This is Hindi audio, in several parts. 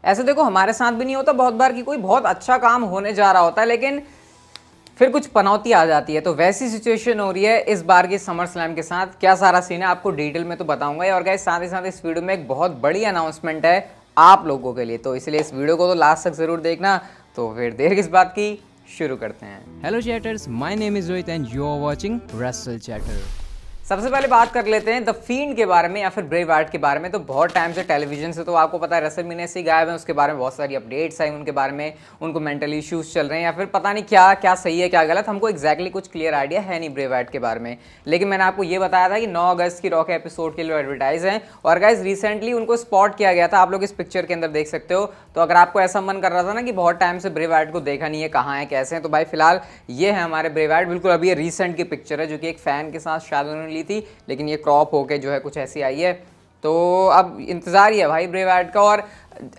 ऐसे देखो हमारे साथ भी नहीं होता बहुत बार कि कोई बहुत अच्छा काम होने जा रहा होता है लेकिन फिर कुछ पनौती आ जाती है। तो वैसी सिचुएशन हो रही है इस बार की समर स्लैम के साथ। क्या सारा सीन है आपको डिटेल में तो बताऊंगा। और गाइस साथ ही साथ इस वीडियो में एक बहुत बड़ी अनाउंसमेंट है आप लोगों के लिए, तो इसलिए इस वीडियो को तो लास्ट तक जरूर देखना। तो फिर देर किस बात की, शुरू करते हैं। Hello chatters, my name is Rohit and you are watching Russell Chatter। सबसे पहले बात कर लेते हैं द फील्ड के बारे में या फिर ब्रेव हार्ट के बारे में। तो बहुत टाइम से टेलीविजन से तो आपको पता है रसल मिनेसी गायब है, उसके बारे में बहुत सारी अपडेट्स आई उनके बारे में, उनको मेंटल इश्यूज चल रहे हैं या फिर पता नहीं क्या क्या सही है क्या गलत, हमको एग्जैक्टली कुछ क्लियर आइडिया है नहीं ब्रेव हार्ट के बारे में। लेकिन मैंने आपको ये बताया था कि 9 अगस्त की रॉक एपिसोड के लिए एडवर्टाइज हैं और गाइस रिसेंटली उनको स्पॉट किया गया था, आप लोग इस पिक्चर के अंदर देख सकते हो। तो अगर आपको ऐसा मन कर रहा था ना कि बहुत टाइम से ब्रेव हार्ट को देखा नहीं है, कहाँ है कैसे हैं, तो भाई फिलहाल ये है हमारे ब्रेव हार्ट। बिल्कुल अभी ये रिसेंट की पिक्चर है जो कि एक फैन के साथ शायद उन्होंने ली थी, लेकिन क्रॉप होके जो है कुछ ऐसी आई है। तो अब इंतजार ही है भाई ब्रेव हार्ट का। और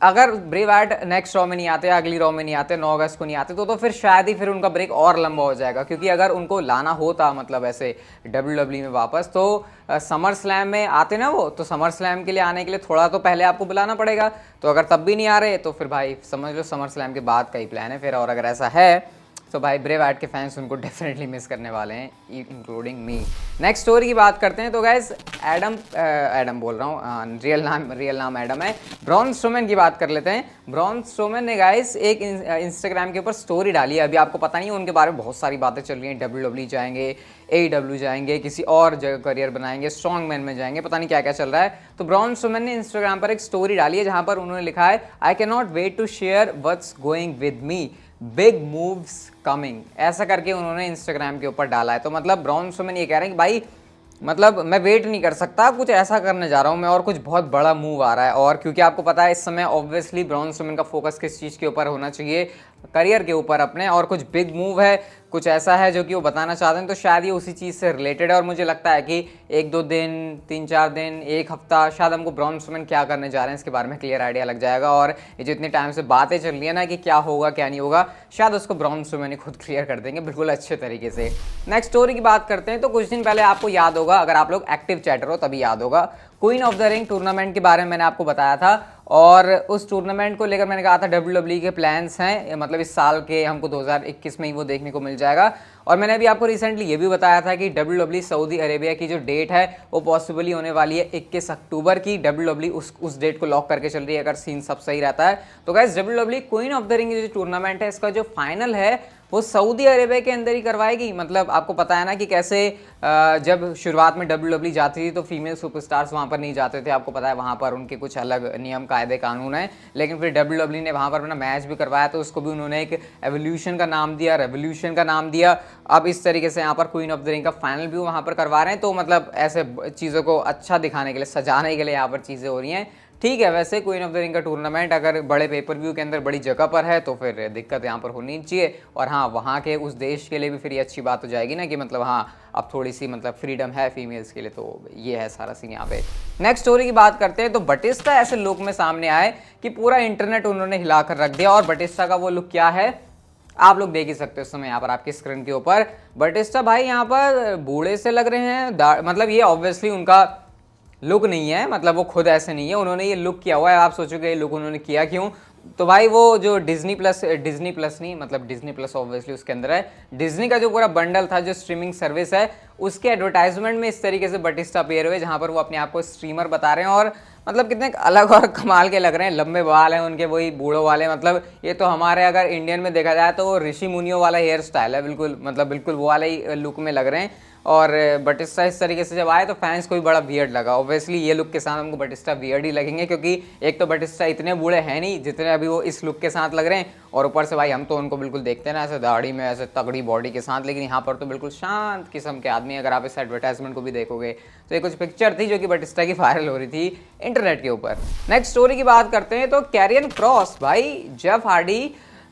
अगर ब्रेव हार्ट नेक्स्ट रॉ में नहीं आते, अगली रॉ में नहीं आते, 9 अगस्त को नहीं आते, तो फिर शायद ही फिर उनका ब्रेक और लंबा हो जाएगा। क्योंकि अगर उनको लाना होता मतलब ऐसे WWE में वापस, तो समर स्लैम में आते ना वो, तो समर स्लैम के लिए आने के लिए थोड़ा तो पहले आपको बुलाना पड़ेगा। तो अगर तब भी नहीं आ रहे तो फिर भाई समझ लो समर स्लैम के बाद का ही प्लान है फिर। और अगर ऐसा है तो भाई ब्रेव हार्ट के फैंस उनको डेफिनेटली मिस करने वाले हैं, इंक्लूडिंग मी। नेक्स्ट स्टोरी की बात करते हैं। तो गाइस एडम बोल रहा हूँ, रियल नाम एडम है। ब्रॉन स्ट्रोमैन की बात कर लेते हैं। ब्रॉन स्ट्रोमैन ने गाइस एक इंस्टाग्राम के ऊपर स्टोरी डाली है। अभी आपको पता नहीं है उनके बारे में बहुत सारी बातें चल रही हैं, WWE जाएंगे, AEW जाएंगे, किसी और जगह करियर बनाएंगे, स्ट्रॉन्ग मैन में जाएंगे, पता नहीं क्या क्या चल रहा है। तो ब्रॉन स्ट्रोमैन ने इंस्टाग्राम पर एक स्टोरी डाली है जहाँ पर उन्होंने लिखा है I can not wait to share what's going with me, big moves coming, ऐसा करके उन्होंने इंस्टाग्राम के ऊपर डाला है। तो मतलब ब्रॉन स्ट्रोमैन ये कह रहे हैं कि भाई मतलब मैं वेट नहीं कर सकता, कुछ ऐसा करने जा रहा हूँ मैं और कुछ बहुत बड़ा मूव आ रहा है। और क्योंकि आपको पता है इस समय ऑब्वियसली ब्रॉन स्ट्रोमैन का फोकस किस चीज़ के ऊपर होना चाहिए, करियर के ऊपर अपने, और कुछ बिग मूव है, कुछ ऐसा है जो कि वो बताना चाहते हैं। तो शायद ये उसी चीज़ से रिलेटेड है। और मुझे लगता है कि 1-2 दिन, 3-4 दिन, 1 हफ्ता शायद हमको ब्रॉन स्ट्रोमैन क्या करने जा रहे हैं इसके बारे में क्लियर आइडिया लग जाएगा। और ये जो इतने टाइम से बातें चल रही है ना कि क्या होगा क्या नहीं होगा, शायद उसको ब्रॉन स्ट्रोमैन ही खुद क्लियर कर देंगे बिल्कुल अच्छे तरीके से। नेक्स्ट स्टोरी की बात करते हैं। तो कुछ दिन पहले आपको याद होगा, अगर आप लोग एक्टिव चैटर हो तभी याद होगा, queen of the ring tournament के बारे में मैंने आपको बताया था। और उस टूर्नामेंट को लेकर मैंने कहा था WWE के प्लान्स हैं, मतलब इस साल के हमको 2021 में ही वो देखने को मिल जाएगा। और मैंने अभी आपको रिसेंटली ये भी बताया था कि WWE सऊदी अरेबिया की जो डेट है वो पॉसिबली होने वाली है 21 अक्टूबर की। WWE उस डेट को लॉक करके चल रही है अगर सीन सब सही रहता है। तो guys WWE queen of the ring जो टूर्नामेंट है इसका जो फाइनल है वो सऊदी अरेबिया के अंदर ही करवाएगी। मतलब आपको पता है ना कि कैसे जब शुरुआत में WWE जाती थी तो फीमेल सुपरस्टार्स वहाँ पर नहीं जाते थे, आपको पता है वहाँ पर उनके कुछ अलग नियम कायदे कानून हैं। लेकिन फिर WWE ने वहाँ पर अपना मैच भी करवाया, तो उसको भी उन्होंने एक एवोल्यूशन का नाम दिया, रेवोल्यूशन का नाम दिया। अब इस तरीके से यहाँ पर क्वीन ऑफ द रिंग का फाइनल भी वहाँ पर करवा रहे हैं। तो मतलब ऐसे चीज़ों को अच्छा दिखाने के लिए, सजाने के लिए यहाँ पर चीज़ें हो रही हैं। ठीक है, वैसे क्वीन ऑफ द रिंग का टूर्नामेंट अगर बड़े पेपर व्यू के अंदर बड़ी जगह पर है तो फिर दिक्कत यहाँ पर होनी चाहिए। और हाँ, वहाँ के उस देश के लिए भी फिर ये अच्छी बात हो जाएगी ना कि मतलब हाँ अब थोड़ी सी मतलब फ्रीडम है फीमेल्स के लिए। तो ये है सारा सीन यहाँ पे। नेक्स्ट स्टोरी की बात करते हैं। तो बटिस्टा ऐसे लुक में सामने आए कि पूरा इंटरनेट उन्होंने हिला कर रख दिया। और बटिस्टा का वो लुक क्या है आप लोग देख ही सकते हो इस समय यहाँ पर आपकी स्क्रीन के ऊपर। बटिस्टा भाई यहाँ पर बूढ़े से लग रहे हैं, मतलब ये ऑब्वियसली उनका लुक नहीं है, मतलब वो खुद ऐसे नहीं है, उन्होंने ये लुक किया हुआ है। आप सोचोगे ये लुक उन्होंने किया क्यों, तो भाई वो जो डिज्नी प्लस नहीं, मतलब डिज्नी प्लस ऑब्वियसली उसके अंदर है, डिज्नी का जो पूरा बंडल था जो स्ट्रीमिंग सर्विस है उसके एडवर्टाइजमेंट में इस तरीके से बटिस्टा अपीयर हुए, जहाँ पर वो अपने आप को स्ट्रीमर बता रहे हैं। और मतलब कितने अलग और कमाल के लग रहे हैं, लंबे बाल हैं उनके, वही बूढ़ों वाले। मतलब ये तो हमारे अगर इंडियन में देखा जाए तो वो ऋषि मुनियों वाला हेयर स्टाइल है, बिल्कुल मतलब बिल्कुल वो वाले ही लुक में लग रहे हैं। और बटिस्टा इस तरीके से जब आए तो फैंस को भी बड़ा वियर्ड लगा। ऑब्वियसली ये लुक के साथ हमको बटिस्टा वियर्ड ही लगेंगे, क्योंकि एक तो बटिस्टा इतने बूढ़े हैं नहीं जितने अभी वो इस लुक के साथ लग रहे हैं, और ऊपर से भाई हम तो उनको बिल्कुल देखते हैं ना ऐसे दाढ़ी में, ऐसे तगड़ी बॉडी के साथ, लेकिन यहाँ पर तो बिल्कुल शांत किस्म के आदमी। अगर आप इस एडवर्टाइजमेंट को भी देखोगे तो ये कुछ पिक्चर थी जो कि बटिस्टा की वायरल हो रही थी इंटरनेट के ऊपर। नेक्स्ट स्टोरी की बात करते हैं। तो कैरियन क्रॉस भाई जेफ हार्डी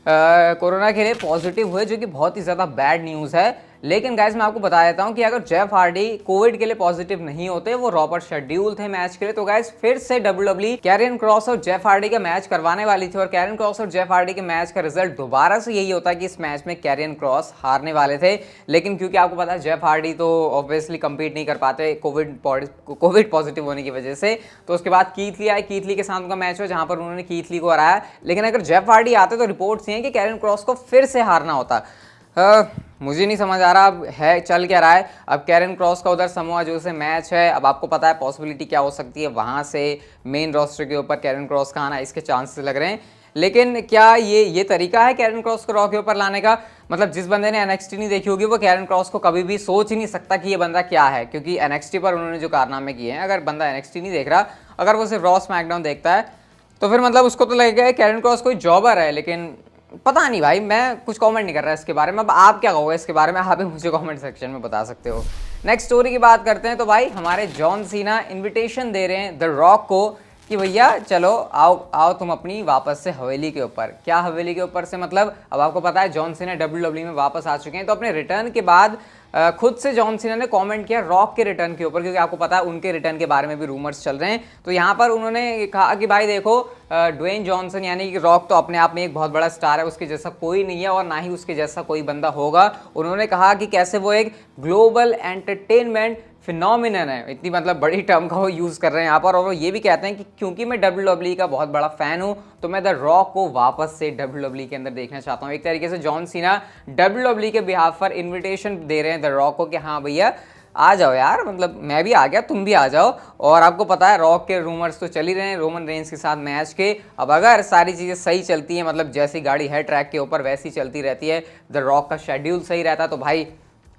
कोरोना के लिए पॉजिटिव हुए, जो कि बहुत ही ज़्यादा बैड न्यूज़ है। लेकिन गाइस मैं आपको बता देता हूं कि अगर जेफ हार्डी कोविड के लिए पॉजिटिव नहीं होते, वो रॉ पर शेड्यूल थे मैच के लिए, तो गाइस फिर से WWE कैरियन क्रॉस और जेफ हार्डी का मैच करवाने वाली थी और कैरियन क्रॉस और जेफ हार्डी के मैच का रिजल्ट दोबारा से यही होता है कि इस मैच में कैरियन क्रॉस हारने वाले थे। लेकिन क्योंकि आपको पता है जेफ हार्डी तो ऑब्वियसली कंपीट नहीं कर पाते कोविड पॉजिटिव होने की वजह से, तो उसके बाद कीथ ली आए, कीथ ली के साथ उनका मैच हुआ जहां पर उन्होंने कीथ ली को हराया। लेकिन अगर जेफ हार्डी आते तो रिपोर्ट्स ये हैं कि कैरियन क्रॉस को फिर से हारना होता। मुझे नहीं समझ आ रहा अब है चल क्या रहा है। अब कैरियन क्रॉस का उधर समोआ जो से मैच है, अब आपको पता है पॉसिबिलिटी क्या हो सकती है, वहां से मेन रोस्टर के ऊपर कैरियन क्रॉस का आना, इसके चांसेस लग रहे हैं। लेकिन क्या ये तरीका है कैरियन क्रॉस को रॉ के ऊपर लाने का? मतलब जिस बंदे ने NXT नहीं देखी होगी वो कैरियन क्रॉस को कभी भी सोच ही नहीं सकता कि ये बंदा क्या है, क्योंकि NXT पर उन्होंने जो कारनामे किए हैं, अगर बंदा NXT नहीं देख रहा, अगर वो सिर्फ रॉ स्मैकडाउन देखता है तो फिर मतलब उसको तो लगेगा कैरियन क्रॉस कोई जॉबर है। लेकिन पता नहीं भाई, मैं कुछ कमेंट नहीं कर रहा इसके बारे में। अब आप क्या कहोगे इसके बारे में, आप भी मुझे कमेंट सेक्शन में बता सकते हो। नेक्स्ट स्टोरी की बात करते हैं तो भाई हमारे जॉन सीना इनविटेशन दे रहे हैं द रॉक को कि भैया चलो आओ तुम अपनी वापस से हवेली के ऊपर। क्या हवेली के ऊपर से मतलब? अब आपको पता है जॉन सीना WWE में वापस आ चुके हैं, तो अपने रिटर्न के बाद खुद से जॉन सीना ने कमेंट किया रॉक के रिटर्न के ऊपर, क्योंकि आपको पता है उनके रिटर्न के बारे में भी रूमर्स चल रहे हैं। तो यहाँ पर उन्होंने कहा कि भाई देखो ड्वेन जॉनसन यानी कि रॉक तो अपने आप में एक बहुत बड़ा स्टार है, उसके जैसा कोई नहीं है और ना ही उसके जैसा कोई बंदा होगा। उन्होंने कहा कि कैसे वो एक ग्लोबल एंटरटेनमेंट फिनोमिनन है, इतनी मतलब बड़ी टर्म का वो यूज़ कर रहे हैं यहाँ पर। और वो ये भी कहते हैं कि क्योंकि मैं WWE का बहुत बड़ा फ़ैन हूँ तो मैं द रॉक को वापस से WWE के अंदर देखना चाहता हूँ। एक तरीके से जॉन सीना WWE के बिहाफ पर इन्विटेशन दे रहे हैं द रॉक को कि हाँ भैया आ जाओ यार, मतलब मैं भी आ गया, तुम भी आ जाओ। और आपको पता है रॉक के रूमर्स तो चल ही रहे हैं रोमन रेंज के साथ मैच के। अब अगर सारी चीज़ें सही चलती हैं, मतलब जैसी गाड़ी है ट्रैक के ऊपर वैसी चलती रहती है, द रॉक का शेड्यूल सही रहता है, तो भाई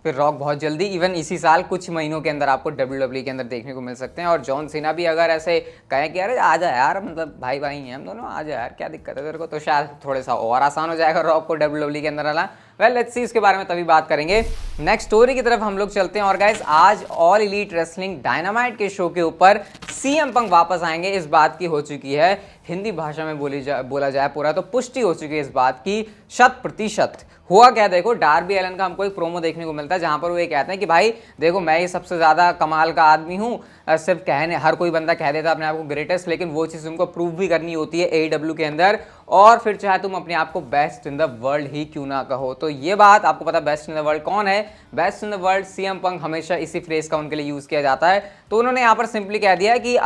फिर रॉक बहुत जल्दी इवन इसी साल कुछ महीनों के अंदर आपको WWE के अंदर देखने को मिल सकते हैं। और जॉन सीना भी अगर ऐसे कहें कि अरे आ जा यार, मतलब भाई भाई हैं हम दोनों, आ जा यार क्या दिक्कत है तेरे को, तो शायद थोड़ा सा और आसान हो जाएगा रॉक को WWE के अंदर आना। वेल लेट्स सी, इसके बारे में तभी बात करेंगे। नेक्स्ट स्टोरी की तरफ हम लोग चलते हैं। और गाइस आज ऑल एलीट रेसलिंग डायनामाइट के शो के ऊपर CM पंक वापस आएंगे, इस बात की हो चुकी है हिंदी भाषा में बोला जाए पूरा तो पुष्टि हो चुकी है इस बात की 100%। हुआ क्या, देखो डार्बी एलन का हमको एक प्रोमो देखने को मिलता है जहां पर वो ये कहते हैं कि भाई देखो मैं ही सबसे ज़्यादा कमाल का आदमी हूँ। सिर्फ कहने हर कोई बंदा कह देता अपने आप को ग्रेटेस्ट, लेकिन वो चीज़ तुमको प्रूव भी करनी होती है AEW के अंदर, और फिर चाहे तुम अपने आप को बेस्ट इन द वर्ल्ड ही क्यों ना कहो। तो ये बात आपको पता बेस्ट इन द वर्ल्ड कौन है? Best in the world CM पंक, हमेशा इसी फ्रेज का उनके लिए यूज़ किया जाता है। तो उन्होंने यहाँ पर सिंपली कह दिया कि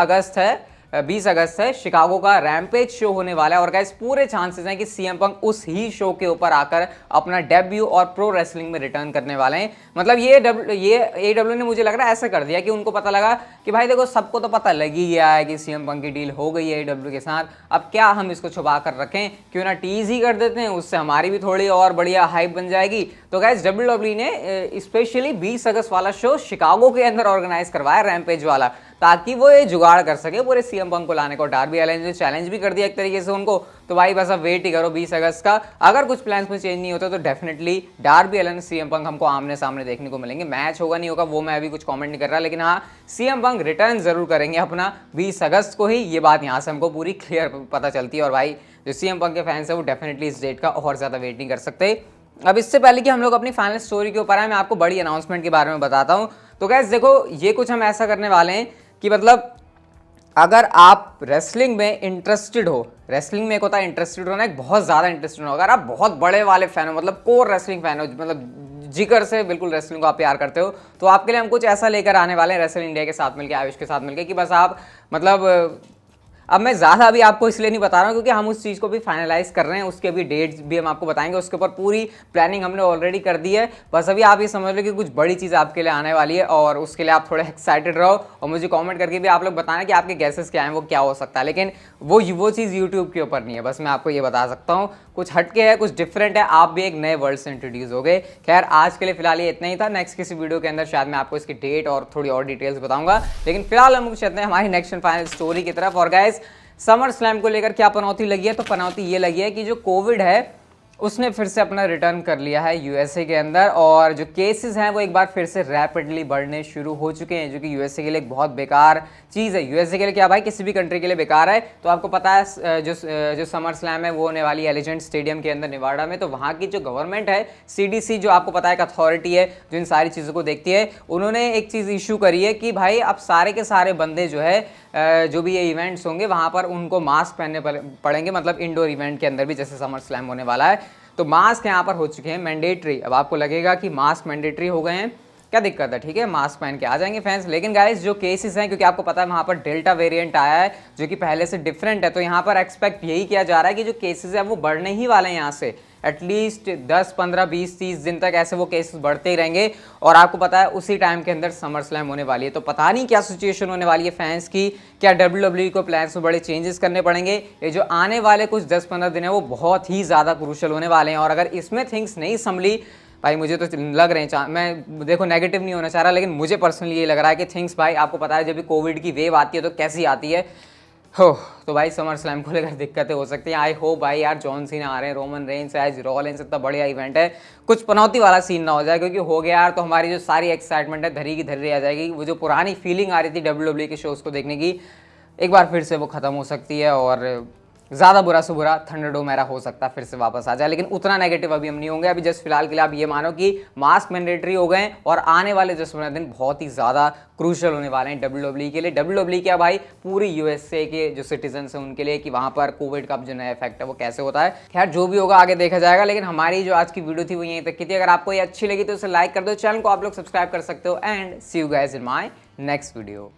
20 अगस्त है शिकागो का रैम्पेज शो होने वाला है और गाइस पूरे चांसेस हैं कि CM पंक उस ही शो के ऊपर आकर अपना डेब्यू और प्रो रेसलिंग में रिटर्न करने वाले हैं। मतलब ये AEW ने मुझे लग रहा है ऐसा कर दिया कि उनको पता लगा कि भाई देखो सबको तो पता लग ही गया है कि CM पंक की डील हो गई है AEW के साथ, अब क्या हम इसको छुपा कर रखें, क्यों ना टीज ही कर देते हैं, उससे हमारी भी थोड़ी और बढ़िया हाइप बन जाएगी। तो गाइस WWE ने स्पेशली 20 अगस्त वाला शो शिकागो के अंदर ऑर्गेनाइज करवाया रैम्पेज वाला, ताकि वो ये जुगाड़ कर सके पूरे CM पंक को लाने को। डार्बी एलन ने चैलेंज भी कर दिया एक तरीके से उनको, तो भाई बस अब वेट ही करो 20 अगस्त का। अगर कुछ प्लान्स में चेंज नहीं होता तो डेफिनेटली डार्बी एलन CM पंक हमको आमने सामने देखने को मिलेंगे। मैच होगा नहीं होगा वो मैं अभी कुछ कमेंट नहीं कर रहा, लेकिन हाँ CM पंक रिटर्न जरूर करेंगे अपना 20 अगस्त को ही, ये बात यहाँ से हमको पूरी क्लियर पता चलती है। और भाई जो CM पंक के फैंस है वो डेफिनेटली इस डेट का और ज़्यादा वेट नहीं कर सकते। अब इससे पहले कि हम लोग अपनी फाइनल स्टोरी के ऊपर आए, मैं आपको बड़ी अनाउंसमेंट के बारे में बताता हूँ। तो गाइस देखो ये कुछ हम ऐसा करने वाले हैं कि मतलब अगर आप रेसलिंग में इंटरेस्टेड हो, रेसलिंग में एक होता है इंटरेस्टेड होना, एक बहुत ज़्यादा इंटरेस्टेड हो, अगर आप बहुत बड़े वाले फैन हो, मतलब कोर रेसलिंग फैन हो, मतलब जिगर से बिल्कुल रेसलिंग को आप प्यार करते हो, तो आपके लिए हम कुछ ऐसा लेकर आने वाले हैं रेसलिंग इंडिया के साथ मिलकर, आयुष के साथ मिलकर, कि बस आप मतलब अब मैं ज़्यादा अभी आपको इसलिए नहीं बता रहा हूँ क्योंकि हम उस चीज़ को भी फाइनलाइज कर रहे हैं, उसके अभी डेट्स भी हम आपको बताएंगे, उसके ऊपर पूरी प्लानिंग हमने ऑलरेडी कर दी है। बस अभी आप ये समझ लो कि कुछ बड़ी चीज़ आपके लिए आने वाली है और उसके लिए आप थोड़े एक्साइटेड रहो और मुझे कमेंट करके भी आप लोग बताना कि आपके गैसेस क्या हैं, वो क्या हो सकता है। लेकिन वो चीज़ यूट्यूब के ऊपर नहीं है, बस मैं आपको ये बता सकता हूँ कुछ हटके है, कुछ डिफरेंट है, आप भी एक नए वर्ल्ड से इंट्रोड्यूस हो गए। खैर आज के लिए फिलहाल ये इतना ही था, नेक्स्ट किसी वीडियो के अंदर शायद मैं आपको इसकी डेट और थोड़ी और डिटेल्स बताऊंगा। लेकिन फिलहाल हम चलते हैं हमारी नेक्स्ट एंड फाइनल स्टोरी की तरफ। और गाइस समर स्लैम को लेकर क्या पनौती लगी है, तो पनौती ये लगी है कि जो कोविड है उसने फिर से अपना रिटर्न कर लिया है यूएसए के अंदर, और जो केसेस हैं वो एक बार फिर से रैपिडली बढ़ने शुरू हो चुके हैं, जो कि यूएसए के लिए एक बहुत बेकार चीज़ है। यूएसए के लिए क्या भाई, किसी भी कंट्री के लिए बेकार है। तो आपको पता है जो समर स्लैम है वो होने वाली एलिजेंट स्टेडियम के अंदर नेवाडा में, तो वहाँ की जो गवर्नमेंट है सीडीसी, जो आपको पता है एक अथॉरिटी है जो इन सारी चीज़ों को देखती है, उन्होंने एक चीज़ इशू करी है कि भाई अब सारे के सारे बंदे जो है जो भी ये इवेंट्स होंगे वहाँ पर उनको मास्क पहनने पड़ेंगे, मतलब इंडोर इवेंट के अंदर भी जैसे समर स्लैम होने वाला है। तो मास्क यहाँ पर हो चुके हैं मैंडेटरी। अब आपको लगेगा कि मास्क मैंडेटरी हो गए हैं, क्या दिक्कत है, ठीक है मास्क पहन के आ जाएंगे फैंस। लेकिन गाइस जो केसेस हैं, क्योंकि आपको पता है वहाँ पर डेल्टा वेरिएंट आया है जो कि पहले से डिफरेंट है, तो यहाँ पर एक्सपेक्ट यही किया जा रहा है कि जो केसेस हैं वो बढ़ने ही वाले हैं यहाँ से एटलीस्ट 10, 15, 20, 30 दिन तक ऐसे वो केसेस बढ़ते ही रहेंगे। और आपको पता है उसी टाइम के अंदर समर स्लैम होने वाली है, तो पता नहीं क्या सिचुएशन होने वाली है फैंस की। क्या WWE को प्लान्स में बड़े चेंजेस करने पड़ेंगे? ये जो आने वाले कुछ 10-15 दिन है वो बहुत ही ज़्यादा क्रूशल होने वाले हैं, और अगर इसमें थिंग्स नहीं संभली भाई, मुझे तो लग रहे हैं, मैं देखो नेगेटिव नहीं होना चाह रहा, लेकिन मुझे पर्सनली ये लग रहा है कि थिंग्स भाई, आपको पता है जब भी कोविड की वेव आती है तो कैसी आती है हो, तो भाई समर स्लैम को लेकर दिक्कतें हो सकती हैं। आई होप भाई यार जॉन सीना आ रहे हैं, रोमन रेंस है, रॉलिंस, इतना बढ़िया इवेंट है, कुछ पनौती वाला सीन ना हो जाए, क्योंकि हो गया यार तो हमारी जो सारी एक्साइटमेंट है धरी की धरी रह जाएगी। वो जो पुरानी फीलिंग आ रही थी WWE के शोज़ को देखने की, एक बार फिर से वो ख़त्म हो सकती है, और ज़्यादा बुरा से बुरा थंडरडोम मेरा हो सकता है फिर से वापस आ जाए। लेकिन उतना नेगेटिव अभी हम नहीं होंगे। अभी जस्ट फिलहाल के लिए आप ये मानो कि मास्क मैंडेटरी हो गए और आने वाले 10-15 दिन बहुत ही ज़्यादा क्रूशल होने वाले हैं WWE के लिए। WWE क्या भाई, पूरी यूएसए के जो सिटीजन्स हैं उनके लिए, कि वहाँ पर कोविड का जो नया इफेक्ट है वो कैसे होता है। खैर जो भी होगा आगे देखा जाएगा, लेकिन हमारी जो आज की वीडियो थी वो यहीं तक की थी। अगर आपको ये अच्छी लगी तो उसे लाइक कर दो, चैनल को आप लोग सब्सक्राइब कर सकते हो, and see you guys in my next video.